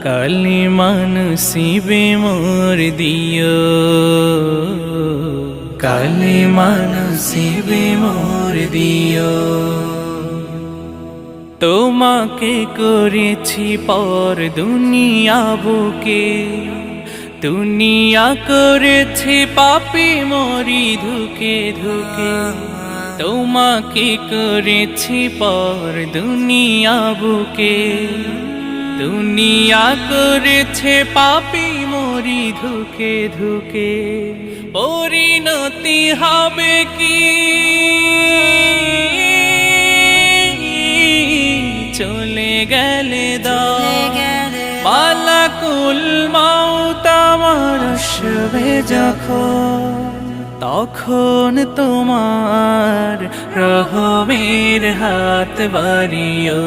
কালিমা নসিবে মোর দিও, কালিমা নসিবে মোর দিও। তোমাকে করেছি পর দুনিয়া বুকে, দুনিয়া করেছি পাপী মরি ধুকে ধুকে। তোমাকে করেছি পর দুনিয়া বুকে, দুনিয়া করেছে পাপী মরি ধুকে ধুকে। পরিণতি হবে কি চলে গেলে দাও, মালাকুল মাউত আমার আসবে যখন, তখন তোমার রহমের হাত বাড়িও।